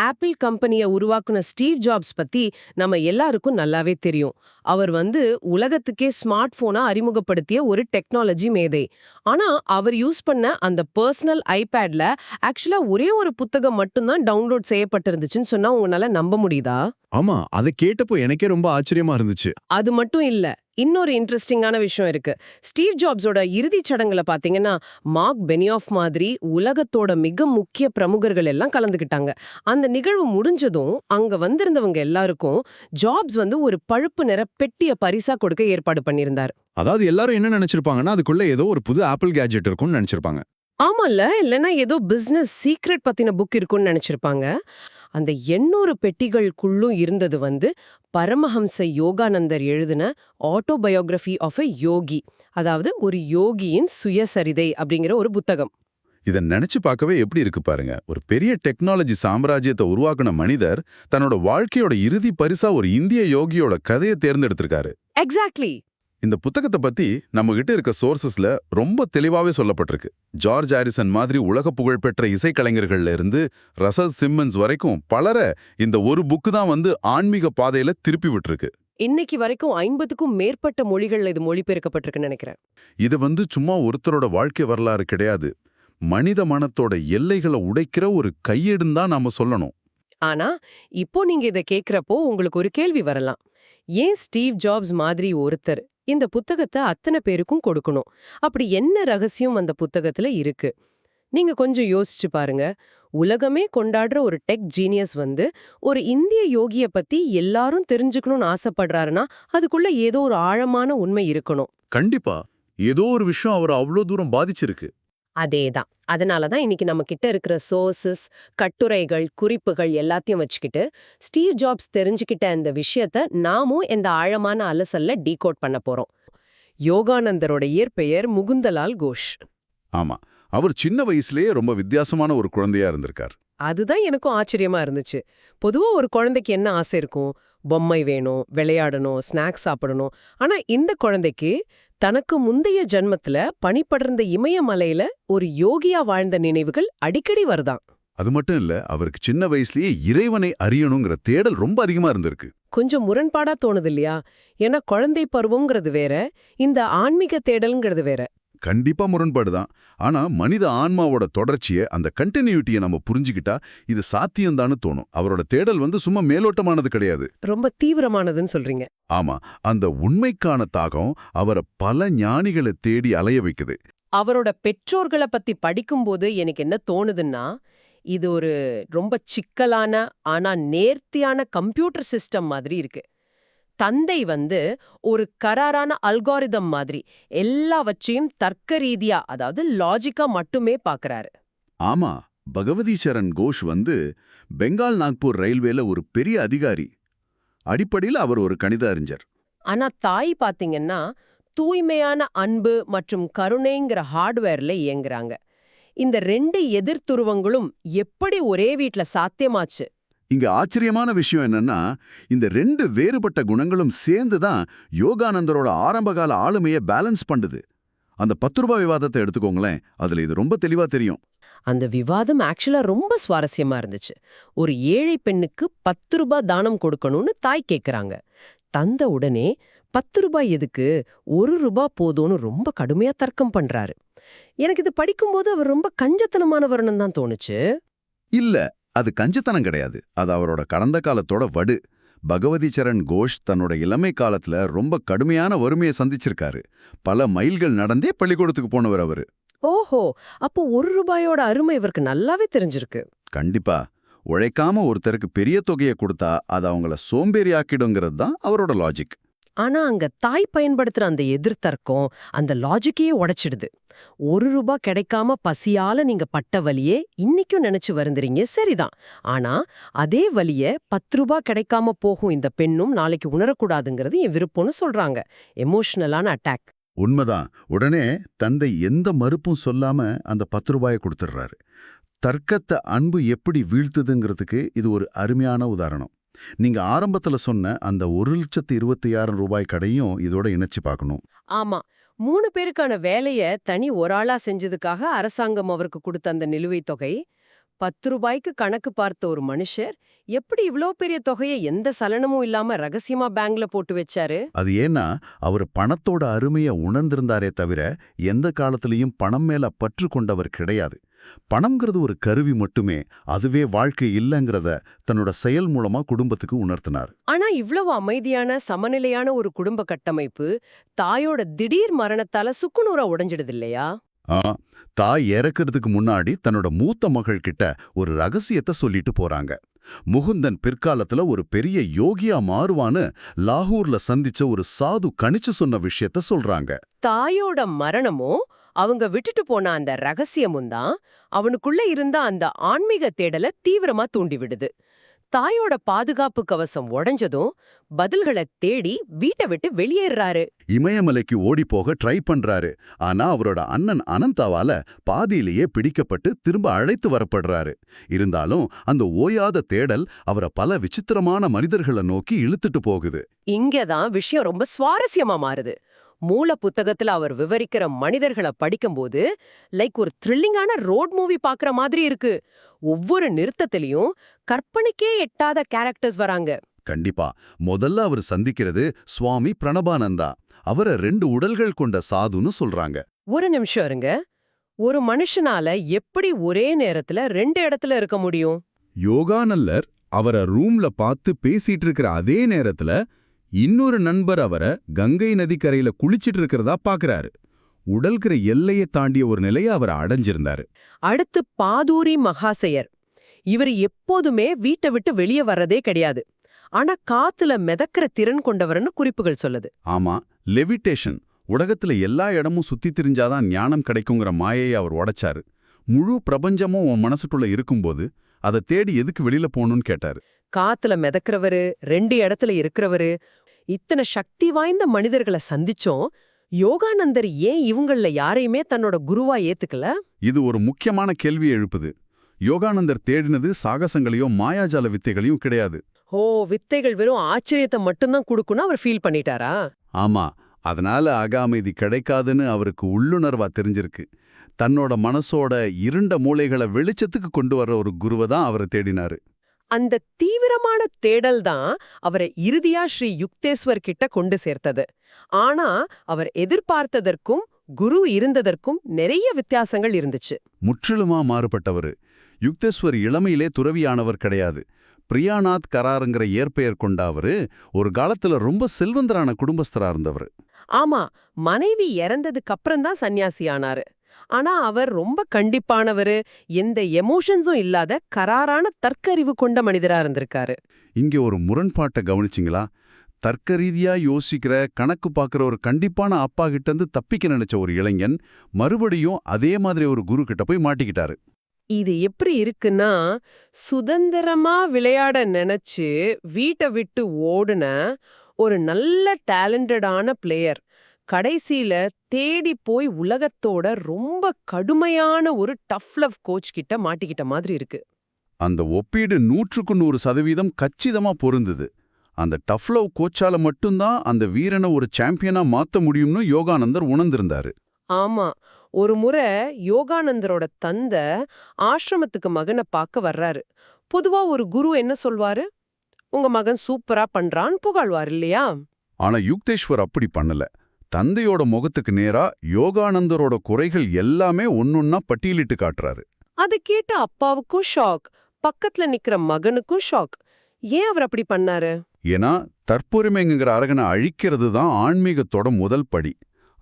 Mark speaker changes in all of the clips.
Speaker 1: Apple கம்பெனிய உருவாக்குன Steve jobs பத்தி நம்ம எல்லாருக்கும் நல்லாவே தெரியும். அவர் உலகத்துக்கே ஸ்மார்ட் போனை அறிமுகப்படுத்திய ஒரு டெக்னாலஜி மேதை. ஆனா அவர் யூஸ் பண்ண அந்த பர்சனல் ஐபேட்ல ஆக்சுவலா ஒரே ஒரு புத்தகம் மட்டும்தான் டவுன்லோட் செய்யப்பட்டிருந்துச்சுன்னு சொன்னா உங்களால நம்ப முடியுதா?
Speaker 2: ஆமா, அத கேட்டப்போ எனக்கே ரொம்ப ஆச்சரியமா இருந்துச்சு.
Speaker 1: அது மட்டும் இல்ல. இன்னொரு இன்ட்ரெஸ்டிங்கான விஷயம் இருக்கு. ஸ்டீவ் ஜாப்ஸோட இறுதிச் சடங்குல பாத்தீங்கன்னா, மார்க் பெனியாஃப் மாதிரி உலகத்தோட மிக முக்கிய பிரமுகர்கள் எல்லாம் கலந்துக்கிட்டாங்க. அந்த நிகழ்வு முடிஞ்சதும், அங்க வந்திருந்தவங்க எல்லாருக்கும் ஜாப்ஸ் ஒரு பழுப்பு நிற பெட்டிய பரிசா கொடுக்க ஏற்பாடு பண்ணியிருந்தார்.
Speaker 2: அதாவது எல்லாரும் என்ன நினைச்சிருப்பாங்கன்னா, அதுக்குள்ள ஏதோ ஒரு புது ஆப்பிள் கேட்ஜெட் இருக்கும்னு நினைச்சிருப்பாங்க.
Speaker 1: ஆமால்ல, இல்லன்னா ஏதோ பிசினஸ் சீக்ரெட் பத்தின புக் இருக்கும்னு நினைச்சிருப்பாங்க. அந்த 800 பெட்டிகளுக்குள்ளும் இருந்தது பரமஹம்ச யோகானந்தர் எழுதின ஆட்டோபயோகிராஃபி ஆஃப் எ யோகி, அதாவது ஒரு யோகியின் சுயசரிதை அப்படிங்கிற ஒரு புத்தகம்.
Speaker 3: இத நினைச்சு பார்க்கவே எப்படி இருக்கு பாருங்க. ஒரு பெரிய டெக்னாலஜி சாம்ராஜ்யத்தை உருவாக்குன மனிதர் தன்னோட வாழ்க்கையோட இறுதி பரிசா ஒரு இந்திய யோகியோட கதையை தேர்ந்தெடுத்திருக்காரு.
Speaker 1: எக்ஸாக்ட்லி.
Speaker 3: இந்த புத்தகத்தை பத்தி நம்ம கிட்ட இருக்க சோர்சஸ்ல ரொம்ப தெளிவாவே சொல்லப்பட்டிருக்கு. ஜார்ஜ் ஹாரிசன் மாதிரி உலக புகழ்பெற்ற இசைக்கலைஞர்கள்ல இருந்து ரசல் சிம்மன்ஸ் வரைக்கும் பலரை இந்த ஒரு புக்கு தான் ஆன்மீக பாதையில திருப்பி விட்டுருக்கு.
Speaker 1: இன்னைக்கு வரைக்கும் 50க்கும் மேற்பட்ட மொழிகள்ல இது மொழிபெயர்க்கப்பட்டிருக்குன்னு நினைக்கிறேன்.
Speaker 3: இது சும்மா ஒருத்தரோட வாழ்க்கை வரலாறு கிடையாது. மனித மனத்தோட எல்லைகளை உடைக்கிற ஒரு கையேடுன்னு தான் நாம சொல்லணும்.
Speaker 1: ஆனா இப்போ நீங்க இத கேக்குறப்போ உங்களுக்கு ஒரு கேள்வி வரலாம். ஏன் ஸ்டீவ் ஜாப்ஸ் மாதிரி ஒருத்தர் இந்த புத்தகத்தை அத்தனை பேருக்கும் கொடுக்கணும்? அப்படி என்ன ரகசியம் அந்த புத்தகத்துல இருக்கு? நீங்க கொஞ்சம் யோசிச்சு பாருங்க. உலகமே கொண்டாடுற ஒரு டெக் ஜீனியஸ் ஒரு இந்திய யோகிய பத்தி எல்லாரும் தெரிஞ்சுக்கணும்னு ஆசைப்படுறாருன்னா அதுக்குள்ள ஏதோ ஒரு ஆழமான உண்மை இருக்கணும்.
Speaker 3: கண்டிப்பா ஏதோ ஒரு விஷயம் அவரை அவ்வளோ தூரம் பாதிச்சிருக்கு.
Speaker 1: அதேதான். அதனாலதான் இன்னைக்கு நம்ம கிட்ட இருக்கிற சோர்சஸ், கட்டுரைகள், குறிப்புகள் எல்லாத்தையும் வச்சுக்கிட்டு ஸ்டீவ் ஜாப்ஸ் தெரிஞ்சுக்கிட்ட இந்த விஷயத்த நாமும் இந்த ஆழமான அலசல்ல டீகோட் பண்ண போறோம். யோகானந்தரோட இயற்பெயர் முகுந்தலால் கோஷ்.
Speaker 3: ஆமா, அவர் சின்ன வயசுலயே ரொம்ப வித்தியாசமான ஒரு குழந்தையா இருந்திருக்கார்.
Speaker 1: அதுதான் எனக்கும் ஆச்சரியமா இருந்துச்சு. பொதுவா ஒரு குழந்தைக்கு என்ன ஆசை இருக்கும்? பொம்மை வேணும், விளையாடணும், ஸ்நாக்ஸ் சாப்பிடணும். ஆனா இந்த குழந்தைக்கு தனக்கு முந்தைய ஜன்மத்துல பனிபடர்ந்த இமயமலையில ஒரு யோகியா வாழ்ந்த நினைவுகள் அடிக்கடி வருதாம்.
Speaker 3: அது மட்டும் இல்ல, அவருக்கு சின்ன வயசுலயே இறைவனை அறியணுங்கிற தேடல் ரொம்ப அதிகமா இருந்திருக்கு.
Speaker 1: கொஞ்சம் முரண்பாடா தோணுது இல்லையா? ஏன்னா குழந்தை பருவம்ங்கிறது வேற, இந்த ஆன்மீக தேடல்ங்கிறது வேற.
Speaker 3: கண்டிப்பா முரண்பாடுதான். ஆனா மனித ஆன்மாவோட தொடர்ச்சியை, அந்த கண்டினியூட்டியை நம்ம புரிஞ்சுக்கிட்டா இது சாத்தியம்தான்னு தோணும். அவரோட தேடல் சும்மா மேலோட்டமானது கிடையாது.
Speaker 1: ரொம்ப தீவிரமானதுன்னு சொல்றீங்க.
Speaker 3: ஆமா, அந்த உண்மைக்கான தாகம் அவரை பல ஞானிகளை தேடி அலைய வைக்குது.
Speaker 1: அவரோட பெற்றோர்களை பத்தி படிக்கும்போது எனக்கு என்ன தோணுதுன்னா, இது ஒரு ரொம்ப சிக்கலான ஆனா நேர்த்தியான கம்ப்யூட்டர் சிஸ்டம் மாதிரி இருக்கு. தந்தை ஒரு கராரான அல்காரிதம் மாதிரி எல்லாவற்றையும் தர்க்க ரீதியா, அதாவது லாஜிக்கா மட்டுமே பாக்குறாரு.
Speaker 3: ஆமா, பகவதி சரண் கோஷ் பெங்கால் நாக்பூர் ரயில்வேல ஒரு பெரிய அதிகாரி. அடிப்படையில் அவர் ஒரு கணித அறிஞர்.
Speaker 1: ஆனா தாய் பாத்தீங்கன்னா தூய்மையான அன்பு மற்றும் கருணைங்கிற ஹார்ட்வேர்ல இயங்குறாங்க. இந்த 2 எதிர்த்துருவங்களும் எப்படி ஒரே வீட்ல சாத்தியமாச்சு?
Speaker 3: இங்க ஆச்சரியமான விஷயம் என்னன்னா, இந்த 2 வேறுபட்ட குணங்களும் சேர்ந்து தான் யோகானந்தரோட ஆரம்பகால ஆளுமையை பேலன்ஸ் பண்ணுது. அந்த 10 ரூபாய் விவாதத்தை எடுத்துக்கோங்களேன், அதுல இது ரொம்ப தெளிவா தெரியும்.
Speaker 1: அந்த விவாதம் ஆக்சுவலா ரொம்ப சுவாரஸ்யமா இருந்துச்சு. ஒரு ஏழை பெண்ணுக்கு 10 ரூபாய் தானம் கொடுக்கணும்னு தாய் கேக்குறாங்க. தந்த உடனே 10 ரூபாய் எதுக்கு, 1 ரூபாய் போதும்னு ரொம்ப கடுமையா தர்க்கம் பண்றாரு. எனக்கு இது படிக்கும்போது அவர் ரொம்ப கஞ்சத்தனமானவர்னு தான் தோணுச்சு.
Speaker 3: இல்ல, அது கஞ்சத்தனம் கிடையாது. அது அவரோட கடந்த காலத்தோட வடு. பகவதி சரண் கோஷ் தன்னோட இளமை காலத்துல ரொம்ப கடுமையான வறுமையை சந்திச்சிருக்காரு. பல மைல்கள் நடந்தே பள்ளிக்கூடத்துக்கு போனவர் அவரு.
Speaker 1: ஓஹோ, அப்போ 1 ரூபாயோட அருமை இவருக்கு நல்லாவே தெரிஞ்சிருக்கு.
Speaker 3: கண்டிப்பா. உழைக்காம ஒருத்தருக்கு பெரிய தொகையை கொடுத்தா அது அவங்கள சோம்பேறி ஆக்கிடுங்கிறது தான் அவரோட லாஜிக்.
Speaker 1: ஆனா அங்க தாய் பயன்படுத்துற அந்த எதிர்த்தர்க்கம் அந்த லாஜிக்கையே உடைச்சிடுது. 1 ரூபாய் கிடைக்காம பசியால நீங்க பட்ட வலியே இன்னைக்கும் நினைச்சு வருந்துறீங்க, சரிதான். ஆனா அதே வலிய 10 ரூபாய் கிடைக்காம போகும் இந்த பெண்ணும் நாளைக்கு உணரக்கூடாதுங்கிறது என் விருப்பம்னு சொல்றாங்க. எமோஷனலான அட்டாக்.
Speaker 3: உண்மைதான். உடனே தந்தை எந்த மறுப்பும் சொல்லாம அந்த 10 ரூபாயை கொடுத்துடுறாரு. தர்க்கத்தை அன்பு எப்படி வீழ்த்துதுங்கிறதுக்கு இது ஒரு அருமையான உதாரணம். நீங்க ஆரம்பத்துல சொன்ன அந்த 1,26,000 ரூபாய் கடையும் இதோட இணைச்சு பார்க்கணும்.
Speaker 1: ஆமா, 3 பேருக்கான வேலைய தனி ஒரு ஆளா செஞ்சதுக்காக அரசாங்கம் அவருக்கு கொடுத்த அந்த நிலுவைத் தொகை ரூபாய்க்கு கணக்கு பார்த்த ஒரு மனுஷர் எப்படி இவ்ளோ பெரிய தொகையை எந்த சலனமும் இல்லாம ரகசியமா பேங்க்ல போட்டு வச்சாரு?
Speaker 3: அது ஏன்னா அவர் பணத்தோட அருமையை உணர்ந்திருந்தாரே தவிர எந்த காலத்திலையும் பணம் மேல பற்று கொண்டவர் கிடையாது. பணம்ங்கிறது ஒரு கருவி மட்டுமே, அதுவே வாழ்க்கை இல்லைங்கிறத தன்னோட செயல் மூலமா குடும்பத்துக்கு உணர்த்தினார்.
Speaker 1: ஆனா இவ்வளவு அமைதியான சமநிலையான ஒரு குடும்ப கட்டமைப்பு தாயோட திடீர் மரணத்தால சுக்குநூறா உடைஞ்சிடுது இல்லையா?
Speaker 3: ஆ, தாய் இறக்கிறதுக்கு முன்னாடி தன்னோட மூத்த மகள் கிட்ட ஒரு ரகசியத்தை சொல்லிட்டு போறாங்க. முகுந்தன் பிற்காலத்துல ஒரு பெரிய யோகியா மாறுவான்னு லாகூர்ல சந்திச்ச ஒரு சாது கணிச்சு சொன்ன விஷயத்த சொல்றாங்க.
Speaker 1: தாயோட மரணமும் அவங்க விட்டுட்டு போன அந்த ரகசியமும் தான் அவனுக்குள்ள இருந்த அந்த ஆன்மீக தேடலை தீவிரமா தூண்டி விடுது. தாயோட பாதுகாப்பு கவசம் உடைஞ்சதும் பதில்களை தேடி வீட்டை விட்டு வெளியேறாரு.
Speaker 3: இமயமலைக்கு ஓடிப்போக ட்ரை பண்றாரு. ஆனா அவரோட அண்ணன் அனந்தாவால பாதியிலேயே பிடிக்கப்பட்டு திரும்ப அழைத்து வரப்படுறாரு. இருந்தாலும் அந்த ஓயாத தேடல் அவரை பல விசித்திரமான மனிதர்களை நோக்கி இழுத்துட்டு போகுது.
Speaker 1: இங்கதான் விஷயம் ரொம்ப சுவாரஸ்யமா மாறுது. மூல புத்தகத்துல அவர் விவரிக்கிற மனிதர்களை படிக்கும்போது ஒரு த்ரில்லிங்கான ரோட் மூவி பாக்குற மாதிரி இருக்கு. ஒவ்வொரு நிறுத்தத்திலையும் கற்பனைக்கே எட்டாத கேரக்டர்ஸ் வராங்க.
Speaker 3: கண்டிப்பா. முதல்ல அவர் சந்திக்கிறது சுவாமி பிரணபானந்தா. அவரை 2 உடல்கள் கொண்ட சாதுன்னு சொல்றாங்க.
Speaker 1: ஒரு நிமிஷம் இருங்க. ஒரு மனுஷனால எப்படி ஒரே நேரத்துல 2 இடத்துல இருக்க முடியும்?
Speaker 2: யோகானல்லர் அவரை ரூம்ல பார்த்து பேசிட்டு இருக்கிற அதே நேரத்துல இன்னொரு நண்பர் அவரை கங்கை நதிக்கரையில குளிச்சிட்டு இருக்கிறதா பாக்குறாரு. உடல்கிற எல்லையை தாண்டிய ஒரு நிலையை அவர் அடைஞ்சிருந்தாரு.
Speaker 1: அடுத்து பாதூரி மகாசயர். இவர் எப்போதுமே வீட்டை விட்டு வெளியே வர்றதே கிடையாது. ஆனா காத்துல மிதக்கிற திறன் கொண்டவர்னு குறிப்புகள் சொல்லுது.
Speaker 3: ஆமா, லெவிட்டேஷன். உலகத்துல எல்லா இடமும் சுத்தி திரிஞ்சாதான் ஞானம் கிடைக்குங்கிற மாயையை அவர் உடைச்சாரு. முழு பிரபஞ்சமும் உன் மனசுக்குள்ள இருக்கும்போது அதை தேடி எதுக்கு வெளியில போகணும்னு கேட்டாரு.
Speaker 1: காத்துல மிதக்கிறவரு, 2 இடத்துல இருக்கிறவரு, இத்தனை சக்தி வாய்ந்த மனிதர்களை சந்திச்சோம். யோகானந்தர் ஏன் இவங்கள யாரையுமே தன்னோட குருவா ஏத்துக்கல?
Speaker 3: இது ஒரு முக்கியமான கேள்வி எழுப்புது. யோகானந்தர் தேடினது சாகசங்களையோ மாயாஜால வித்தைகளையும் கிடையாது.
Speaker 1: ஓ, வித்தைகள் வெறும் ஆச்சரியத்தை மட்டும்தான் கொடுக்குன்னு அவர் ஃபீல் பண்ணிட்டாரா?
Speaker 3: ஆமா, அதனால அகாமைதி கிடைக்காதுன்னு அவருக்கு உள்ளுணர்வா தெரிஞ்சிருக்கு. தன்னோட மனசோட இருண்ட மூளைகளை வெளிச்சத்துக்கு கொண்டு வர்ற ஒரு குருவை தான் அவரை தேடினாரு.
Speaker 1: அந்த தீவிரமான தேடல் தான் அவரை இறுதியா ஸ்ரீ யுக்தேஸ்வர் கிட்ட கொண்டு சேர்த்தது. ஆனா அவர் எதிர்பார்த்ததற்கும் குரு இருந்ததற்கும் நிறைய வித்தியாசங்கள் இருந்துச்சு.
Speaker 3: முற்றிலுமா மாறுபட்டவரு. யுக்தேஸ்வர் இளமையிலே துறவியானவர் கிடையாது. பிரியாநாத் கராருங்கிற இயற்பெயர் கொண்ட அவரு ஒரு காலத்துல ரொம்ப செல்வந்தரான குடும்பஸ்தரா இருந்தவர்.
Speaker 1: ஆமா, மனைவி இறந்ததுக்கு அப்புறம் தான் சன்னியாசி ஆனாரு. ஆனா அவர் ரொம்ப கண்டிப்பானவரு, எந்த எமோஷன்ஸும் இல்லாத கராரான தர்க்கறிவு கொண்ட மனிதரா இருந்திருக்காரு.
Speaker 3: இங்க ஒரு முரண்பாட்டை கவனிச்சிங்களா? தர்க்க ரீதியா யோசிக்கிற, கணக்கு பார்க்குற ஒரு கண்டிப்பான அப்பா கிட்டேருந்து தப்பிக்க நினைச்ச ஒரு இளைஞன் மறுபடியும் அதே மாதிரி ஒரு குரு கிட்ட போய் மாட்டிக்கிட்டாரு.
Speaker 1: இது எப்படி இருக்குன்னா, சுதந்திரமா விளையாட நினைச்சு வீட்டை விட்டு ஓடுன ஒரு நல்ல டேலண்டடான பிளேயர் கடைசியில தேடி போய் உலகத்தோட ரொம்ப கடுமையான ஒரு டஃப் லவ் கோச் கிட்ட மாட்டிக்கிட்ட மாதிரி இருக்கு.
Speaker 3: அந்த ஒப்பீடு 100க்கு 100% கச்சிதமா பொருந்தது. அந்த டஃப் லவ் கோச்சால மட்டும்தான் அந்த வீரனை ஒரு சாம்பியனா மாத்த முடியும்னு யோகானந்தர் உணர்ந்திருந்தாரு.
Speaker 1: ஆமா, ஒரு முறை யோகானந்தரோட தந்தை ஆசிரமத்துக்கு மகனை பார்க்க வர்றாரு. பொதுவா ஒரு குரு என்ன சொல்வாரு? உங்க மகன் சூப்பரா பண்றான்னு புகழ்வார் இல்லையா?
Speaker 3: ஆனா யுக்தேஸ்வர் அப்படி பண்ணல. தந்தையோட முகத்துக்கு நேரா யோகானந்தரோட குறைகள் எல்லாமே ஒன்னொன்னா பட்டியலிட்டு காட்டுறாரு.
Speaker 1: அது கேட்ட அப்பாவுக்கும் ஷாக், பக்கத்துல நிக்கிற மகனுக்கும் ஷாக். ஏன் அவர் அப்படி பண்ணாரு?
Speaker 3: ஏன்னா தற்பொருமைங்கிற அரகனை அழிக்கிறது தான் ஆன்மீகத்தோட முதல் படி.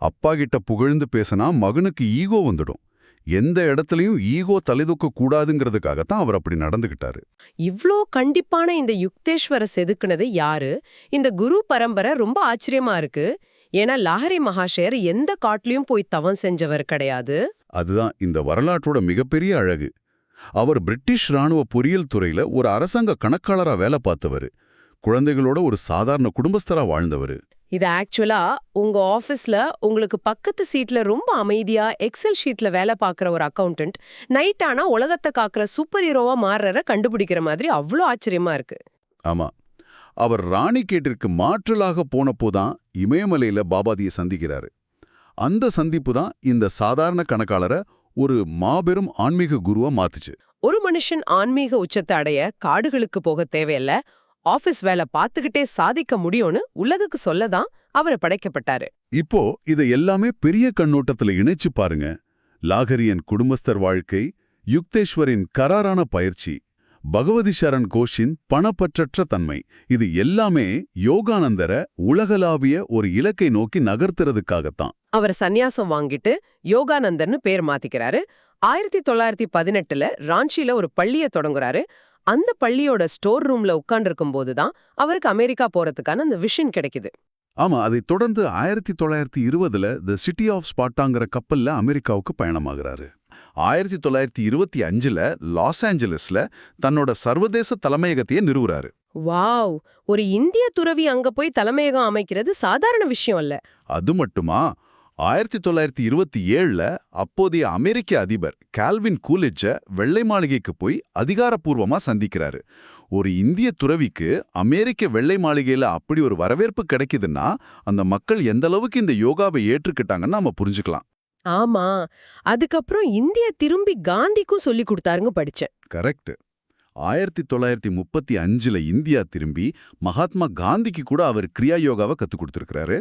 Speaker 3: அப்பா கிட்ட புகழ்ந்து பேசினா மகனுக்கு ஈகோ வந்துடும். எந்த இடத்துலயும் ஈகோ தலைதூக்க கூடாதுங்கிறதுக்காகத்தான் அவர் அப்படி நடந்துகிட்டாரு.
Speaker 1: இவ்ளோ கண்டிப்பான இந்த யுக்தேஸ்வர செதுக்குனது யாரு? இந்த குரு பரம்பரை ரொம்ப ஆச்சரியமா இருக்கு. ஏன்னா லாஹரி மகாஷயர் எந்த காட்டுலயும் போய் தவம் செஞ்சவர் கிடையாது.
Speaker 3: அதுதான் இந்த வரலாற்றோட மிகப்பெரிய அழகு. அவர் பிரிட்டிஷ் ராணுவ பொறியியல் துறையில ஒரு அரசாங்க கணக்காளரா வேலை பார்த்தவர். குழந்தைகளோட ஒரு சாதாரண குடும்பஸ்தரா வாழ்ந்தவர்.
Speaker 1: இது ஆக்சுவலா உங்க ஆபீஸ்ல உங்களுக்கு பக்கத்து சீட்ல ரொம்ப அமைதியா எக்ஸல் ஷீட்ல வேலை பார்க்குற ஒரு அக்கவுண்டன்ட் நைட் ஆனா உலகத்தை காக்குற சூப்பர் ஹீரோவா மாறுற கண்டுபிடிக்கிற மாதிரி அவ்வளோ ஆச்சரியமா இருக்கு.
Speaker 3: ஆமா, அவர் ராணிகேட்டிற்கு மாற்றலாக போனப்போதான் இமயமலையில பாபாதியை சந்திக்கிறாரு. அந்த சந்திப்பு தான் இந்த சாதாரண கணக்காளரை ஒரு மாபெரும் ஆன்மீக குருவா மாத்துச்சு.
Speaker 1: ஒரு மனுஷன் ஆன்மீக உச்சத்தை அடைய காடுகளுக்கு போக தேவையில்ல, ஆபீஸ் வேலை பார்த்துக்கிட்டே சாதிக்க முடியும்னு உலகுக்கு சொல்லதான் அவரை படைக்கப்பட்டாரு.
Speaker 3: இப்போ இதை எல்லாமே பெரிய கண்ணோட்டத்துல இணைச்சு பாருங்க. லாகரியன் குடும்பஸ்தர் வாழ்க்கை, யுக்தேஸ்வரின் கராரான பயிற்சி, பகவதி சரண் கோஷின் பணப்பற்றற்ற தன்மை, இது எல்லாமே யோகானந்தரை உலகளாவிய ஒரு இலக்கை நோக்கி நகர்த்துறதுக்காகத்தான்.
Speaker 1: அவர் சந்நியாசம் வாங்கிட்டு யோகானந்தர்னு பேர் மாத்திக்கிறாரு. 1918ல ராஞ்சில ஒரு பள்ளிய தொடங்குறாரு. அந்த பள்ளியோட ஸ்டோர் ரூம்ல உட்கார்ந்திருக்கும் போதுதான் அவருக்கு அமெரிக்கா போறதுக்கான அந்த விஷன் கிடைக்குது.
Speaker 3: ஆமா, அதைத் தொடர்ந்து 1920ல தி சிட்டி ஆஃப் ஸ்பாட்டாங்கிற கப்பல்ல அமெரிக்காவுக்கு பயணமாகிறாரு. 1925ல லாஸ் ஏஞ்சலஸ்ல தன்னோட சர்வதேச தலைமையகத்தையே நிறுவுறாரு.
Speaker 1: வாவ், ஒரு இந்திய துறவி அங்க போய் தலைமையகம் அமைக்கிறது சாதாரண விஷயம் இல்ல.
Speaker 3: அது மட்டுமா, 1927ல அப்போதைய அமெரிக்க அதிபர் கால்வின் கூலிட்ஜ வெள்ளை மாளிகைக்கு போய் அதிகாரப்பூர்வமா சந்திக்கிறாரு. ஒரு இந்திய துறவிக்கு அமெரிக்க வெள்ளை மாளிகையில அப்படி ஒரு வரவேற்பு கிடைக்குதுன்னா அந்த மக்கள் எந்த அளவுக்கு இந்த யோகாவை ஏற்றுக்கிட்டாங்கன்னு நாம புரிஞ்சுக்கலாம்.
Speaker 1: ஆமா, அதுக்கப்புறம் இந்திய திரும்பி காந்திக்கும் சொல்லி கொடுத்தாருங்க படிச்சேன்.
Speaker 3: கரெக்ட். 1935ல இந்தியா திரும்பி மகாத்மா காந்திக்கு கூட அவர் கிரியா யோகாவை கத்துக் கொடுத்திருக்கிறாரு.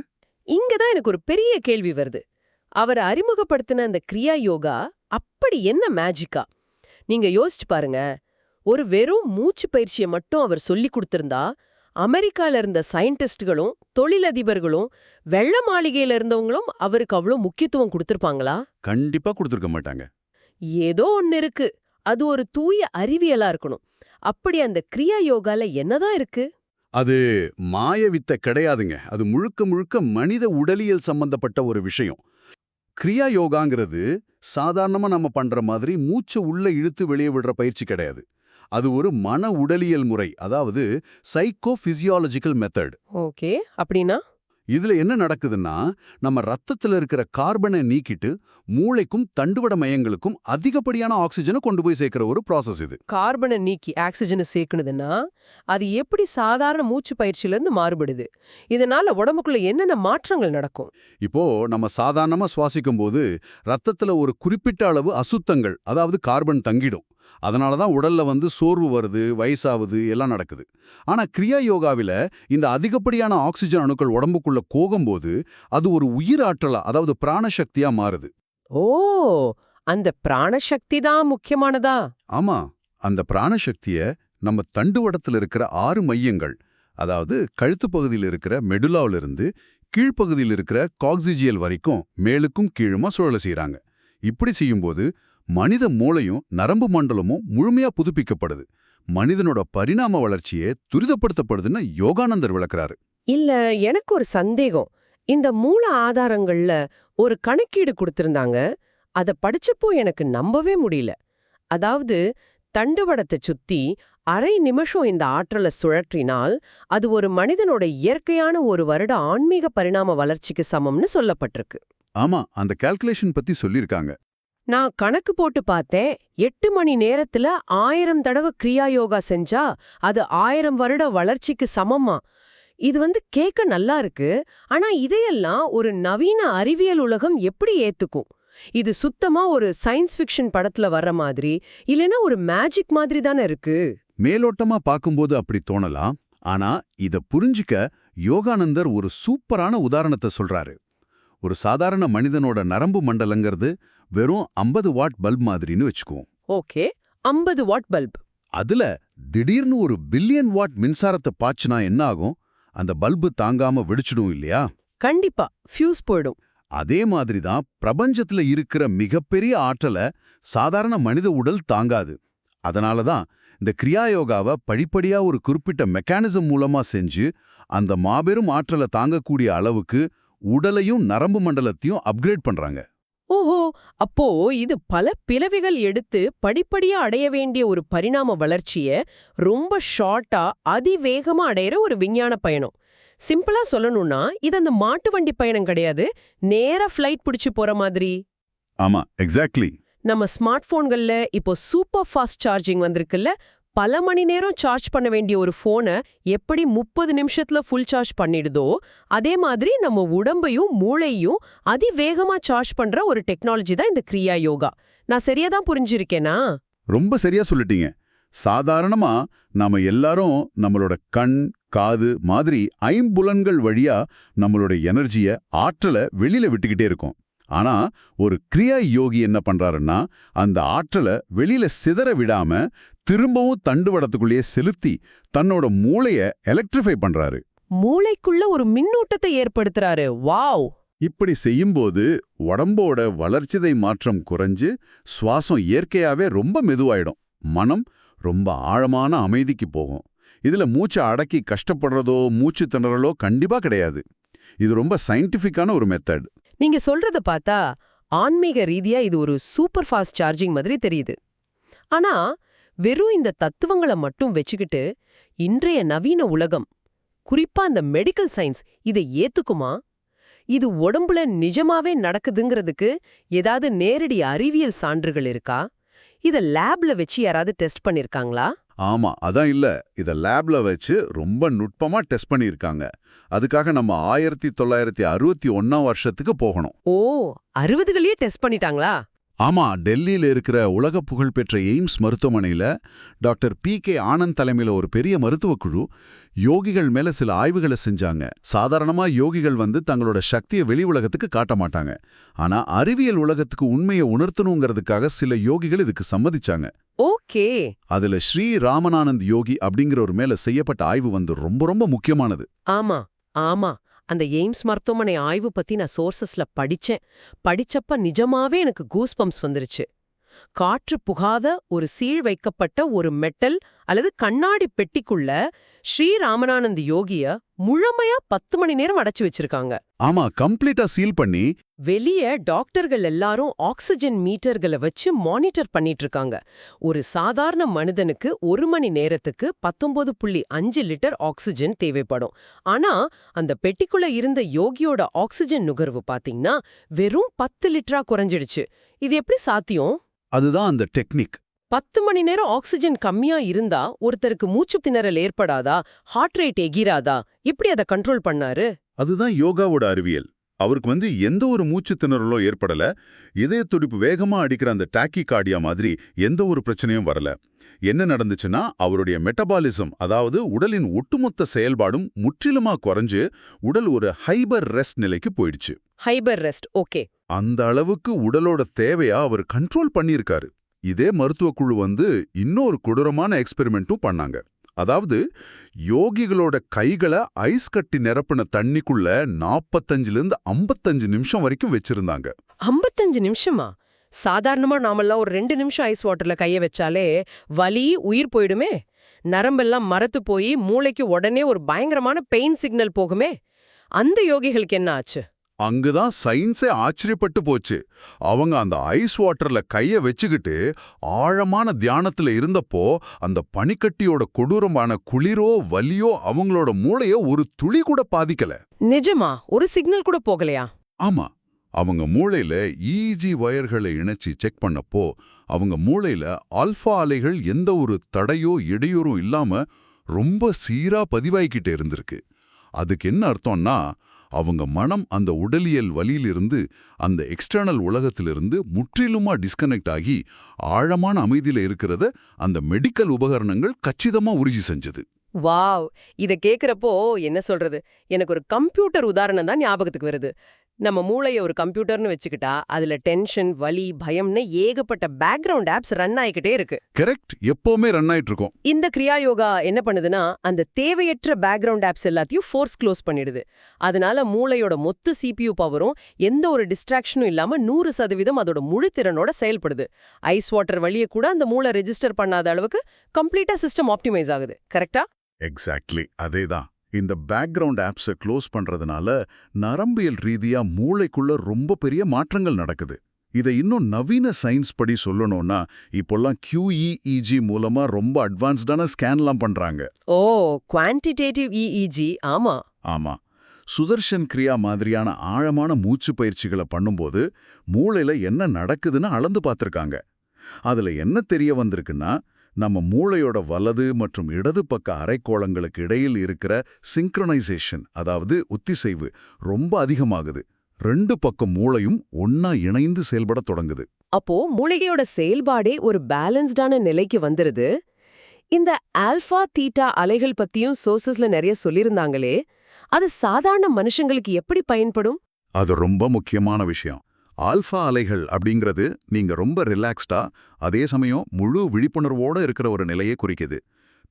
Speaker 1: இங்கதான் எனக்கு ஒரு பெரிய கேள்வி வருது. அவர் அறிமுகப்படுத்தின அந்த கிரியா யோகா அப்படி என்ன மேஜிக்கா? நீங்க யோசிச்சு பாருங்க. ஒரு வெறும் மூச்சு பயிற்சியை மட்டும் அவர் சொல்லி கொடுத்திருந்தா அமெரிக்கால இருந்த சயின்டிஸ்டுகளும் தொழிலதிபர்களும் வெள்ள மாளிகையில இருந்தவங்களும் அவருக்கு அவ்வளவு முக்கியத்துவம் கொடுத்திருப்பாங்களா?
Speaker 3: கண்டிப்பா கொடுத்திருக்க மாட்டாங்க.
Speaker 1: ஏதோ ஒன்னு இருக்கு. அது ஒரு தூய அறிவியலா இருக்கணும். அப்படி அந்த கிரியா யோகால என்னதான் இருக்கு?
Speaker 3: அது மாய வித்தை கிடையாதுங்க. அது முழுக்க முழுக்க மனித உடலியல் சம்பந்தப்பட்ட ஒரு விஷயம். கிரியா யோகாங்கிறது சாதாரணமா நம்ம பண்ற மாதிரி மூச்சை உள்ள இழுத்து வெளியே விடுற பயிற்சி கிடையாது. அது ஒரு மன உடலியல் முறை, அதாவது சைக்கோ பிசியாலஜிக்கல் மெத்தட்.
Speaker 1: ஓகே, அப்படின்னா
Speaker 3: இதுல என்ன நடக்குதுன்னா, நம்ம ரத்தத்துல இருக்கிற கார்பனை நீக்கிட்டு மூளைக்கும் தண்டுவட மையங்களுக்கும் அதிகப்படியான ஆக்சிஜனை கொண்டு போய் சேர்க்கிற ஒரு ப்ராசஸ் இது.
Speaker 1: கார்பனை நீக்கி ஆக்சிஜனை சேர்க்கணுதுன்னா அது எப்படி சாதாரண மூச்சு பயிற்சியில இருந்து மாறுபடுது? இதனால உடம்புக்குள்ள என்னென்ன மாற்றங்கள் நடக்கும்?
Speaker 3: இப்போ நம்ம சாதாரணமா சுவாசிக்கும் போது ரத்தத்துல ஒரு குறிப்பிட்ட அளவு அசுத்தங்கள், அதாவது கார்பன் தங்கிடும். அதனாலதான் உடல்ல சோர்வு வருது, வயசாகுது, எல்லாம் நடக்குது. ஆனா கிரியா யோகாவில இந்த அதிகப்படியான ஆக்சிஜன் அணுக்கள் உடம்புக்குள்ள போகும்போது அது ஒரு உயிராற்றலா, அதாவது பிராணசக்தியா மாறுது.
Speaker 1: ஓ, அந்த பிராணசக்தி தான் முக்கியமானதா?
Speaker 3: ஆமா, அந்த பிராணசக்திய நம்ம தண்டுவடத்துல இருக்கிற 6 மையங்கள், அதாவது கழுத்து பகுதியில் இருக்கிற மெடுலாவிலிருந்து கீழ்ப்பகுதியில் இருக்கிற காக்சிஜியல் வரைக்கும் மேலுக்கும் கீழுமா சுழல செய்றாங்க. இப்படி செய்யும்போது மனித மூளையும் நரம்பு மண்டலமும் முழுமையா புதுப்பிக்கப்படுது. மனிதனோட பரிணாம வளர்ச்சியே துரிதப்படுத்தப்படுதுன்னு யோகானந்தர் விளக்குறாரு.
Speaker 1: இல்ல, எனக்கு ஒரு சந்தேகம். இந்த மூல ஆதாரங்கள்ல ஒரு கணக்கீடு கொடுத்திருந்தாங்க. அத படிச்சப்போ எனக்கு நம்பவே முடியல. அதாவது தண்டுவடத்தை சுத்தி அரை நிமிஷம் இந்த ஆற்றலை சுழற்றினால் அது ஒரு மனிதனோட இயற்கையான 1 வருட ஆன்மீக பரிணாம வளர்ச்சிக்கு சமம்னு சொல்லப்பட்டிருக்கு.
Speaker 3: ஆமா, அந்த கால்குலேஷன் பத்தி சொல்லிருக்காங்க.
Speaker 1: நான் கணக்கு போட்டு பார்த்தேன். 8 மணி நேரத்துல 1000 தடவை கிரியா யோகா செஞ்சா அது 1000 வருட வளர்ச்சிக்கு சமமா? இது கேட்க நல்லா இருக்கு. ஆனா இதையெல்லாம் ஒரு நவீன அறிவியல் உலகம் எப்படி ஏத்துக்கும்? இது சுத்தமா ஒரு சயின்ஸ் ஃபிக்ஷன் படத்துல வர்ற மாதிரி, இல்லனா ஒரு மேஜிக் மாதிரி தானே இருக்கு.
Speaker 3: மேலோட்டமா பார்க்கும்போது அப்படி தோணலாம். ஆனா இத புரிஞ்சுக்க யோகானந்தர் ஒரு சூப்பரான உதாரணத்தை சொல்றாரு. ஒரு சாதாரண மனிதனோட நரம்பு மண்டலங்கிறது வெறும் 50 வாட் பல்ப் மாதிரின்னு வச்சுக்குவோம்.
Speaker 1: Okay, 50 what bulb.
Speaker 3: அதுல திடீர்னு ஒரு பில்லியன் வாட் மின்சாரத்தை பாய்ச்சினா என்ன ஆகும்? அந்த பல்பு தாங்காம வெடிச்சிடும் இல்லையா?
Speaker 1: கண்டிப்பா ஃபியூஸ் போயிடும்.
Speaker 3: அதே மாதிரி தான் பிரபஞ்சத்துல இருக்கிற மிகப்பெரிய ஆற்றலை சாதாரண மனித உடல் தாங்காது. அதனால தான் இந்த கிரியா யோகாவை படிப்படியா ஒரு குறிப்பிட்ட மெக்கானிசம் மூலமா செஞ்சு அந்த மாபெரும் ஆற்றலை தாங்கக்கூடிய அளவுக்கு உடலையும் நரம்பு மண்டலத்தையும் அப்கிரேட் பண்றாங்க.
Speaker 1: ஓஹோ, அப்போ இது பல பிளவிகள் எடுத்து படிப்படியா அடைய வேண்டிய ஒரு பரிணாம வளர்ச்சிய ரொம்ப ஷார்ட்டா அதிவேகமா அடையிற ஒரு விஞ்ஞான பயணம். சிம்பிளா சொல்லணும்னா இது அந்த மாட்டு வண்டி பயணம் கிடையாது, நேரா ஃப்ளைட் பிடிச்சு போற மாதிரி.
Speaker 3: ஆமா, எக்ஸாக்ட்லி.
Speaker 1: நம்ம ஸ்மார்ட் போன்கள்ல இப்போ சூப்பர் ஃபாஸ்ட் சார்ஜிங் வந்திருக்குல்ல. பல மணி நேரம் சார்ஜ் பண்ண வேண்டிய ஒரு போனை எப்படி 30 நிமிஷத்துல ஃபுல் சார்ஜ் பண்ணிடுதோ, அதே மாதிரி நம்ம உடம்பையும் மூளையும் அதிவேகமா சார்ஜ் பண்ற ஒரு டெக்னாலஜி தான் இந்த கிரியா யோகா. நான் சரியா தான் புரிஞ்சிருக்கேனா?
Speaker 3: ரொம்ப சரியா சொல்லிட்டீங்க. சாதாரணமா நாம எல்லாரும் நம்மளோட கண், காது மாதிரி ஐம்புலன்கள் வழியா நம்மளோட எனர்ஜிய, ஆற்றலை வெளியில விட்டுக்கிட்டே இருக்கோம். ஆனா ஒரு கிரியா யோகி என்ன பண்றாருன்னா, அந்த ஆற்றலை வெளியில சிதற விடாம திரும்பவும் தண்டுவடத்துக்குள்ளேயே செலுத்தி தன்னோட மூளைய எலக்ட்ரிஃபை பண்றாரு.
Speaker 1: மூளைக்குள்ள ஒரு மின்னூட்டத்தை ஏற்படுத்துறாரு. வாவ்!
Speaker 3: இப்படி செய்யும்போது உடம்போட வளர்ச்சிதை மாற்றம் குறைஞ்சு சுவாசம் இயற்கையாவே ரொம்ப மெதுவாயிடும். மனம் ரொம்ப ஆழமான அமைதிக்கு போகும். இதுல மூச்சை அடக்கி கஷ்டப்படுறதோ மூச்சு திணறலோ கண்டிப்பா கிடையாது. இது ரொம்ப சயின்டிஃபிக்கான ஒரு மெத்தட்.
Speaker 1: நீங்க சொல்றத பார்த்தா ஆன்மீக ரீதியா இது ஒரு சூப்பர் ஃபாஸ்ட் சார்ஜிங் மாதிரி தெரியுது. ஆனா வெறும் இந்த தத்துவங்களை மட்டும் வச்சுக்கிட்டு இன்றைய நவீன உலகம், குறிப்பா இந்த மெடிக்கல் சயின்ஸ் இதை ஏத்துக்குமா? இது உடம்புல நிஜமாவே நடக்குதுங்கிறதுக்கு ஏதாவது நேரடி அறிவியல் சான்றுகள் இருக்கா? இத லேப்ல வச்சு யாராவது டெஸ்ட் பண்ணிருக்காங்களா?
Speaker 3: ஆமா, அதான் இல்ல. இத லேப்ல வச்சு ரொம்ப நுட்பமா டெஸ்ட் பண்ணியிருக்காங்க. அதுக்காக நம்ம 1961 வருஷத்துக்கு போகணும்.
Speaker 1: ஓ, 60களே டெஸ்ட் பண்ணிட்டாங்களா?
Speaker 3: ஆமா, டெல்லியில இருக்கிற உலக புகழ்பெற்ற எய்ம்ஸ் மருத்துவமனையில டாக்டர் பி.கே. ஆனந்த் தலைமையில ஒரு பெரிய மருத்துவக் குழு யோகிகள் மேல சில ஆய்வுகளை செஞ்சாங்க. சாதாரணமா யோகிகள் தங்களோட சக்தியை வெளி உலகத்துக்கு காட்ட மாட்டாங்க. ஆனா அறிவியல் உலகத்துக்கு உண்மையை உணர்த்தணுங்கிறதுக்காக சில யோகிகள் இதுக்கு சம்மதிச்சாங்க.
Speaker 1: ஓகே.
Speaker 3: அதுல ஸ்ரீ ராமனானந்த் யோகி அப்படிங்கிறவர் மேல செய்யப்பட்ட ஆய்வு ரொம்ப ரொம்ப முக்கியமானது.
Speaker 1: ஆமா ஆமா, அந்த எய்ம்ஸ் மருத்துவமனை ஆய்வு பத்தி நான் சோர்சஸ்ல படிச்சப்ப நிஜமாவே எனக்கு கூஸ்பம்ஸ் வந்துருச்சு. காற்று புகாத ஒரு சீழ் வைக்கப்பட்ட ஒரு மெட்டல் அல்லது கண்ணாடி பெட்டிக்குள்ள ஸ்ரீ ராமனானந்த் யோகிய முழுமையா 10 மணி நேரம் அடைச்சு வச்சிருக்காங்க.
Speaker 3: ஆமா, கம்ப்ளீட்டா சீல் பண்ணி
Speaker 1: வெளிய டாக்டர்கள் எல்லாரும் ஆக்சிஜன் மீட்டர்களை வச்சு மானிட்டர் பண்ணிட்டு இருக்காங்க. ஒரு சாதாரண மனிதனுக்கு 1 மணி நேரத்துக்கு 19.5 லிட்டர் ஆக்சிஜன் தேவைப்படும். ஆனா அந்த பெட்டிக்குள்ள இருந்த யோகியோட ஆக்சிஜன் நுகர்வு பாத்தீங்கன்னா வெறும் 10 லிட்டரா குறைஞ்சிடுச்சு. இது எப்படி சாத்தியம்?
Speaker 3: அதுதான் அந்த டெக்னிக்.
Speaker 1: 10 மணி நேரம் ஆக்சிஜன் கம்மியா இருந்தா ஒருத்தருக்கு மூச்சு திணறல் ஏற்படாதா? Heart rate எகிராதா? எப்படி அதை கண்ட்ரோல் பண்ணாரு?
Speaker 3: அதுதான் யோகாவோட அறிவியல். அவருக்கு எந்த ஒரு மூச்சு திணறலோ ஏற்படல. இதய துடிப்பு வேகமா அடிக்கிற அந்த டாக்கி கார்டியா மாதிரி எந்த ஒரு பிரச்சனையும் வரல. என்ன நடந்துச்சுன்னா, அவருடைய மெட்டபாலிசம், அதாவது உடலின் ஒட்டுமொத்த செயல்பாடும் முற்றிலுமா குறைஞ்சு உடல் ஒரு ஹைபர் ரெஸ்ட் நிலைக்கு போயிடுச்சு.
Speaker 1: Hyper rest, okay.
Speaker 3: அந்த அளவுக்கு உடலோட தேவையா அவர் கண்ட்ரோல் பண்ணியிருக்காரு. இதே மருத்துவ குழு இன்னொரு கொடூரமான எக்ஸ்பெரிமெண்ட்டும் பண்ணாங்க. அதாவது யோகிகளோட கைகளை ஐஸ் கட்டி நிரப்பின தண்ணிக்குள்ள 45லிருந்து 55 நிமிஷம் வரைக்கும் வச்சிருந்தாங்க.
Speaker 1: 55 நிமிஷமா? சாதாரணமா நாமெல்லாம் ஒரு 2 நிமிஷம் ஐஸ் வாட்டர்ல கைய வச்சாலே வலி, உயிர் போயிடுமே. நரம்பெல்லாம் மரத்து போய் மூளைக்கு உடனே ஒரு பயங்கரமான பெயின் சிக்னல் போகுமே. அந்த யோகிகளுக்கு என்ன ஆச்சு?
Speaker 3: அங்குதான் சயின்ஸே ஆச்சரியப்பட்டு போச்சு. அவங்க அந்த ஐஸ் வாட்டர்ல கைய வச்சுக்கிட்டு ஆழமான தியானத்துல இருந்தப்போ அந்த பனிக்கட்டியோட கொடூரமான குளிரோ வலியோ அவங்களோட மூளைய ஒரு துளி கூட பாதிக்கல.
Speaker 1: நிஜமா? ஒரு சிக்னல் கூட போகலையா?
Speaker 3: ஆமா, அவங்க மூளையில இஇஜி வயர்களை இணைச்சி செக் பண்ணப்போ அவங்க மூளையில ஆல்பா அலைகள் எந்த ஒரு தடையோ இடையூறும் இல்லாம ரொம்ப சீரா பதிவாய்கிட்டே இருந்திருக்கு. அதுக்கு என்ன அர்த்தம்னா, அவங்க மனம் அந்த உடலியல் வலியிலிருந்து, அந்த எக்ஸ்டர்னல் உலகத்திலிருந்து முற்றிலுமா டிஸ்கனெக்ட் ஆகி ஆழமான அமைதியில இருக்கிறத அந்த மெடிக்கல் உபகரணங்கள் கச்சிதமா உறுதி செஞ்சது.
Speaker 1: வாவ்! இத கேக்குறப்போ என்ன சொல்றது, எனக்கு ஒரு கம்ப்யூட்டர் உதாரணம் தான் ஞாபகத்துக்கு வருது. நம்ம மூளைய ஒரு கம்ப்யூட்டர்னு வச்சுக்கிட்டா அதுல டென்ஷன், வலி, பயம்னு ஏகப்பட்ட பேக்ரவுண்ட் ஆப்ஸ் ரன் ஆயிக்கிட்டே இருக்கு.
Speaker 3: கரெக்ட், எப்பவுமே ரன் ஆயிட்டு இருக்கும்.
Speaker 1: இந்த கிரியா யோகா என்ன பண்ணுதுன்னா, அந்த தேவையற்ற பேக்ரவுண்ட் ஆப்ஸ் எல்லாத்தையும் ஃபோர்ஸ் க்ளோஸ் பண்ணிடுது. அதனால மூளையோட மொத்த CPU பவரும் எந்த ஒரு டிஸ்ட்ராக்ஷனும் இல்லாம 100% அதோட முழு திறனோட செயல்படுது. ஐஸ் வாட்டர் வழிய கூட அந்த மூளை ரெஜிஸ்டர் பண்ணாத அளவுக்கு கம்ப்ளீட்டா சிஸ்டம் ஆப்டிமைஸ் ஆகுது. கரெக்டா?
Speaker 3: எக்ஸாக்ட்லி அதேதான். இந்த பேக்ரவுண்ட் ஆப்ஸை க்ளோஸ் பண்றதுனால நரம்பியல் ரீதியா மூளைக்குள்ள ரொம்ப பெரிய மாற்றங்கள் நடக்குது. இதை இன்னும் நவீன சயின்ஸ் படி சொல்லணும்னா, இப்போல்லாம் QEEG மூலமா ரொம்ப அட்வான்ஸ்டான ஸ்கேன்லாம் பண்றாங்க.
Speaker 1: ஓ, குவான்டிடேட்டிவ் EEG. ஆமா
Speaker 3: ஆமா, சுதர்ஷன் கிரியா மாதிரியான ஆழமான மூச்சு பயிற்சிகளை பண்ணும்போது மூளையில என்ன நடக்குதுன்னு அளந்து பார்த்திருக்காங்க. அதுல என்ன தெரிய வந்திருக்குன்னா, நம்ம மூளையோட வலது மற்றும் இடது பக்க அரைக்கோளங்களுக்கு இடையில் இருக்கிற சிங்க்ரனைசேஷன், அதாவது ஒத்திசைவு ரொம்ப அதிகமாகுது. 2 பக்கம் மூளையும் ஒன்னா இணைந்து செயல்பட தொடங்குது.
Speaker 1: அப்போ மூளையோட செயல்பாடே ஒரு பேலன்ஸ்டான நிலைக்கு வந்துருது. இந்த ஆல்பா தீட்டா அலைகள் பத்தியும் சோர்சஸ்ல நிறைய சொல்லிருந்தாங்களே, அது சாதாரண மனுஷங்களுக்கு எப்படி பயன்படும்?
Speaker 3: அது ரொம்ப முக்கியமான விஷயம். ஆல்ஃபா அலைகள் அப்படிங்கிறது நீங்க ரொம்ப ரிலாக்ஸ்டா அதே சமயம் முழு விழிப்புணர்வோட இருக்கிற ஒரு நிலையை குறிக்குது.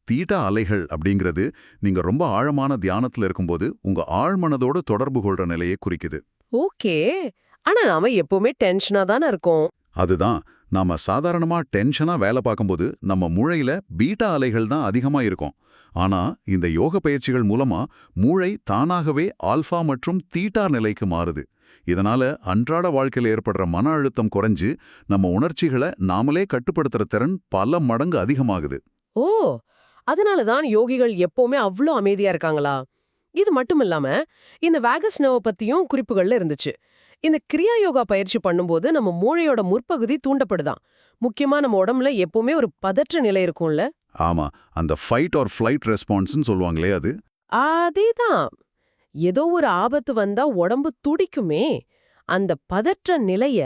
Speaker 3: தீட்டா அலைகள் அப்படிங்கிறது நீங்க ரொம்ப ஆழமான தியானத்துல இருக்கும்போது உங்க ஆழ்மனதோட தொடர்பு கொள்ற நிலையை குறிக்குது.
Speaker 1: ஓகே. ஆனா நாம எப்பவுமே டென்ஷனா தானே இருக்கோம்.
Speaker 3: அதுதான், நாம சாதாரணமா டென்ஷனா வேலை பார்க்கும்போது நம்ம மூளையில பீட்டா அலைகள் தான் அதிகமா இருக்கும். ஆனா இந்த யோக பயிற்சிகள் மூலமா மூளை தானாகவே ஆல்ஃபா மற்றும் தீட்டா நிலைக்கு மாறுது. இதனால அன்றாட வாழ்க்கையில் ஏற்படுற மன அழுத்தம் குறைஞ்சு நம்ம உணர்ச்சிகளை நாமளே கட்டுப்படுத்துற திறன் பல மடங்கு அதிகமாகுது.
Speaker 1: ஓ, அதனால தான் யோகிகள் எப்பவுமே அவ்ளோ அமைதியா இருக்காங்களா? இது மட்டும் இல்லாம இந்த வேகஸ் நர்வ் பத்தியும் குறிப்புகள்ல இருந்துச்சு. இந்த கிரியா யோகா பயிற்சி பண்ணும்போது நம்ம மூளையோட முற்பகுதி தூண்டப்படுதாம். முக்கியமா நம்ம உடம்புல எப்பவுமே ஒரு பதற்ற நிலை இருக்கும்ல.
Speaker 3: ஆமா, அந்த ஃபைட் ஆர் ஃப்ளைட் ரெஸ்பான்ஸ்னு சொல்லுவாங்களே அது.
Speaker 1: அதேதான். ஏதோ ஒரு ஆபத்து வந்தா உடம்பு துடிக்குமே, அந்த பதற்ற நிலைய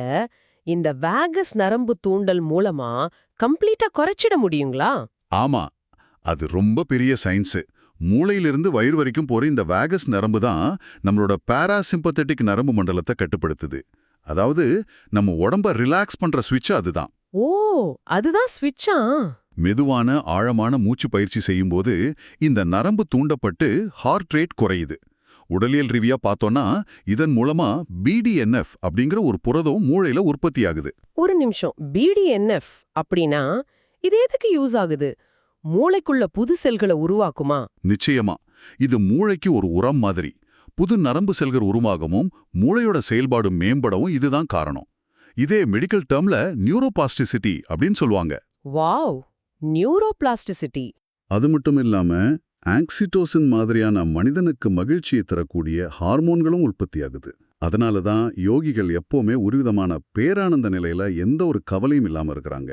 Speaker 1: இந்த வேகஸ் நரம்பு தூண்டல் மூலமா கம்ப்ளீட்டா குறைச்சிட முடியுங்களா?
Speaker 3: ஆமா, அது ரொம்ப பெரிய சயின்ஸு. மூளையிலிருந்து வயிறு வரைக்கும் போற இந்த வேகஸ் நரம்பு தான் நம்மளோட பாராசிம்பத்தட்டிக் நரம்பு மண்டலத்தை கட்டுப்படுத்துது. அதாவது நம்ம உடம்ப ரிலாக்ஸ் பண்ற சுவிட்ச் அதுதான்.
Speaker 1: ஓ, அதுதான் ஸ்விட்சா?
Speaker 3: மெதுவான ஆழமான மூச்சு பயிற்சி செய்யும்போது இந்த நரம்பு தூண்டப்பட்டு ஹார்ட் ரேட் குறையுது. உடலியல் ரீதியா பார்த்தோன்னா இதன் மூலமா பிடிஎன்எஃப் அப்படிங்கிற ஒரு புரதம் மூளையில உற்பத்தியாகுது.
Speaker 1: ஒரு நிமிஷம், பிடிஎன்எஃப் அப்படின்னா இது எதுக்கு யூஸ் ஆகுது? மூளைக்குள்ள புது செல்களை உருவாக்குமா?
Speaker 3: நிச்சயமா, இது மூளைக்கு ஒரு உரம் மாதிரி. புது நரம்பு செல்கள் உருவாகவும் மூளையோட செயல்பாடு மேம்படவும் இதுதான் காரணம். இதே மெடிக்கல் டேர்ம்ல நியூரோபாஸ்டிசிட்டி அப்படின்னு சொல்லுவாங்க.
Speaker 1: Wow, neuroplasticity.
Speaker 3: அது மட்டும் இல்லாம ஆக்சிடோசின் மாதிரியான மனிதனுக்கு மகிழ்ச்சியை தரக்கூடிய ஹார்மோன்களும் உற்பத்தியாகுது. அதனால தான் யோகிகள் எப்பவுமே ஒருவிதமான பேரானந்த நிலையில எந்த ஒரு கவலையும் இல்லாம இருக்கிறாங்க.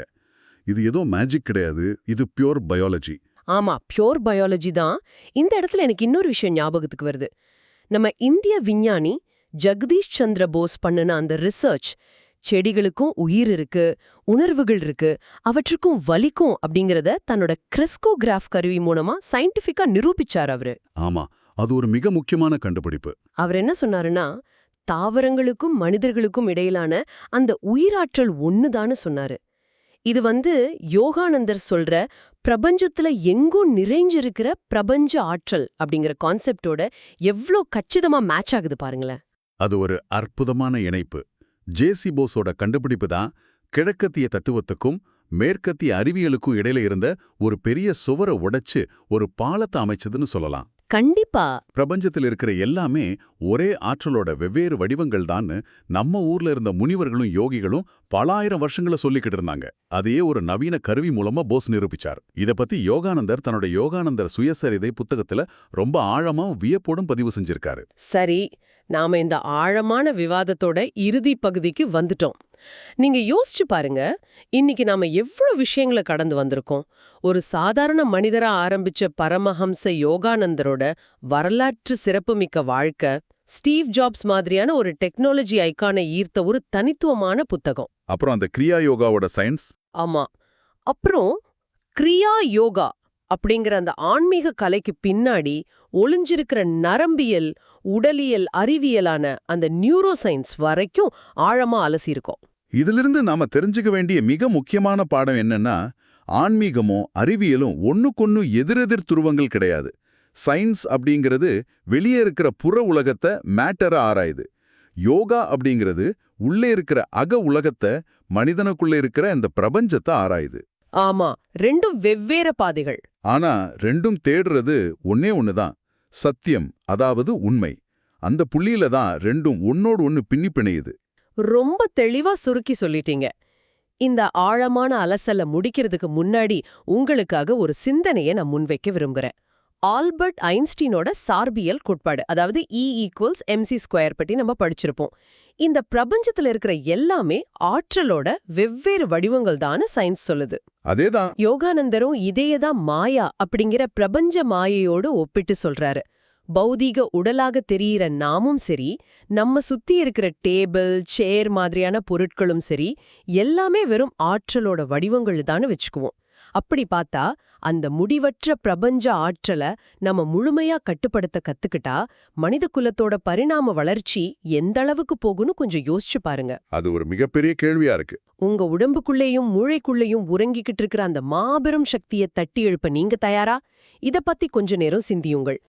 Speaker 3: இது ஏதோ மேஜிக் கிடையாது, இது பியூர் பயாலஜி.
Speaker 1: ஆமா, பியோர் பயாலஜி தான். இந்த இடத்துல எனக்கு இன்னொரு விஷயம் ஞாபகத்துக்கு வருது. நம்ம இந்திய விஞ்ஞானி ஜெகதீஷ் சந்திர போஸ் பண்ணுன அந்த ரிசர்ச், செடிகளுக்கும் உயிர் இருக்கு, உணர்வுகள் இருக்கு, அவற்றுக்கும் வலிக்கும் அப்படிங்கறத தன்னோட கிறிஸ்கோகிராஃப் கருவி மூலமா சயின்டிஃபிக்கா நிரூபிச்சார் அவரு.
Speaker 3: ஆமா, அது ஒரு மிக முக்கியமான கண்டுபிடிப்பு.
Speaker 1: அவர் என்ன சொன்னாருன்னா, தாவரங்களுக்கும் மனிதர்களுக்கும் இடையிலான அந்த உயிராற்றல் ஒண்ணுதான்னு சொன்னாரு. இது யோகானந்தர் சொல்ற பிரபஞ்சத்துல எங்கும் நிறைஞ்சிருக்கிற பிரபஞ்ச ஆற்றல் அப்படிங்கிற கான்செப்டோட எவ்ளோ கச்சிதமா மேட்ச் ஆகுது பாருங்களேன்.
Speaker 3: அது ஒரு அற்புதமான இணைப்பு. ஜேசி போஸோட கண்டுபிடிப்பு தான் கிழக்கத்திய தத்துவத்துக்கும் மேற்கத்திய அறிவியலுக்கும் இடையில இருந்த ஒரு பெரிய சுவரை உடைச்சு ஒரு பாலத்தை அமைச்சதுன்னு சொல்லலாம்.
Speaker 1: கண்டிப்பா.
Speaker 3: பிரபஞ்சத்தில் இருக்கிற எல்லாமே ஒரே ஆற்றலோட வெவ்வேறு வடிவங்கள் தான் நம்ம ஊர்ல இருந்த முனிவர்களும் யோகிகளும் பல ஆயிரம் வருஷங்கள சொல்லிக்கிட்டு இருந்தாங்க. அதையே ஒரு நவீன கருவி மூலமா போஸ் நிரூபிச்சார். இத பத்தி யோகானந்தர் தன்னோட யோகானந்தர் சுயசரிதை புத்தகத்துல ரொம்ப ஆழமா வியப்போடும் பதிவு செஞ்சிருக்காரு.
Speaker 1: சரி, நாம இந்த ஆழமான விவாதத்தோட இறுதி பகுதிக்கு வந்துட்டோம். நீங்க யோசிச்சு பாருங்க, இன்னைக்கு நாம எவ்வளவு விஷயங்களை கடந்து வந்திருக்கோம். ஒரு சாதாரண மனிதரா ஆரம்பிச்ச பரமஹம்ச யோகானந்தரோட வரலாற்று சிறப்புமிக்க வாழ்க்கை, ஸ்டீவ் ஜாப்ஸ் மாதிரியான ஒரு டெக்னாலஜி ஐகானை ஈர்த்த ஒரு தனித்துவமான புத்தகம்.
Speaker 3: அப்புறம் அந்த கிரியா யோகாவோட சயின்ஸ்.
Speaker 1: ஆமா, அப்புறம் கிரியா யோகா அப்படிங்கிற அந்த ஆன்மீக கலைக்கு பின்னாடி ஒளிஞ்சிருக்கிற நரம்பியல், உடலியல், அறிவியலான அந்த நியூரோ சயின்ஸ் வரைக்கும் ஆழமா அலசியிருக்கோம்.
Speaker 3: இதிலிருந்து நாம தெரிஞ்சுக்க வேண்டிய மிக முக்கியமான பாடம் என்னன்னா, ஆன்மீகமும் அறிவியலும் ஒண்ணுக்கொன்னு எதிரெதிர் துருவங்கள் கிடையாது. சயின்ஸ் அப்படிங்கிறது வெளியே இருக்கிற புற உலகத்தை மேட்டரை ஆராயுது. யோகா அப்படிங்கிறது உள்ளே இருக்கிற அக உலகத்தை, மனிதனுக்குள்ள இருக்கிற இந்த பிரபஞ்சத்தை ஆராயுது.
Speaker 1: ஆமா, ரெண்டும் வெவ்வேறு பாதைகள்.
Speaker 3: ஆனா ரெண்டும் தேடுறது ஒன்னே ஒண்ணுதான், சத்தியம், அதாவது உண்மை. அந்த புள்ளியில தான் ரெண்டும் ஒன்னோடு ஒன்னு பின்னி பிணையுது.
Speaker 1: ரொம்ப தெளிவா சுருக்கி சொல்லிட்டீங்க. இந்த ஆழமான அலசல முடிக்கிறதுக்கு முன்னாடி உங்களுக்காக ஒரு சிந்தனையை நான் முன்வைக்க விரும்புகிறேன். ஆல்பர்ட் ஐன்ஸ்டீனோட சார்பியல் கோட்பாடு, அதாவது E=mc² பற்றி நம்ம படிச்சிருப்போம். இந்த பிரபஞ்சத்துல இருக்கிற எல்லாமே ஆற்றலோட வெவ்வேறு வடிவங்கள் தான் சயின்ஸ் சொல்லுது.
Speaker 3: அதேதான்
Speaker 1: யோகானந்தரும் இதேதான் மாயா அப்படிங்கிற பிரபஞ்ச மாயையோடு ஒப்பிட்டு சொல்றாரு. பௌதீக உடலாக தெரியிற நாமும் சரி, நம்ம சுத்தி இருக்கிற டேபிள், சேர் மாதிரியான பொருட்களும் சரி, எல்லாமே வெறும் ஆற்றலோட வடிவங்கள் தான்னு வச்சுக்குவோம். அப்படி பார்த்தா அந்த முடிவற்ற பிரபஞ்ச ஆற்றல நம்ம முழுமையா கட்டுப்படுத்த கத்துக்கிட்டா மனித குலத்தோட பரிணாம வளர்ச்சி எந்த அளவுக்கு போகும்னு கொஞ்சம் யோசிச்சு பாருங்க.
Speaker 4: அது ஒரு மிகப்பெரிய கேள்வியா இருக்கு.
Speaker 1: உங்க உடம்புக்குள்ளேயும் மூளைக்குள்ளேயும் உறங்கிக்கிட்டு இருக்கிற அந்த மாபெரும் சக்தியை தட்டி எழுப்ப நீங்க தயாரா? இத பத்தி கொஞ்ச நேரம் சிந்தியுங்கள்.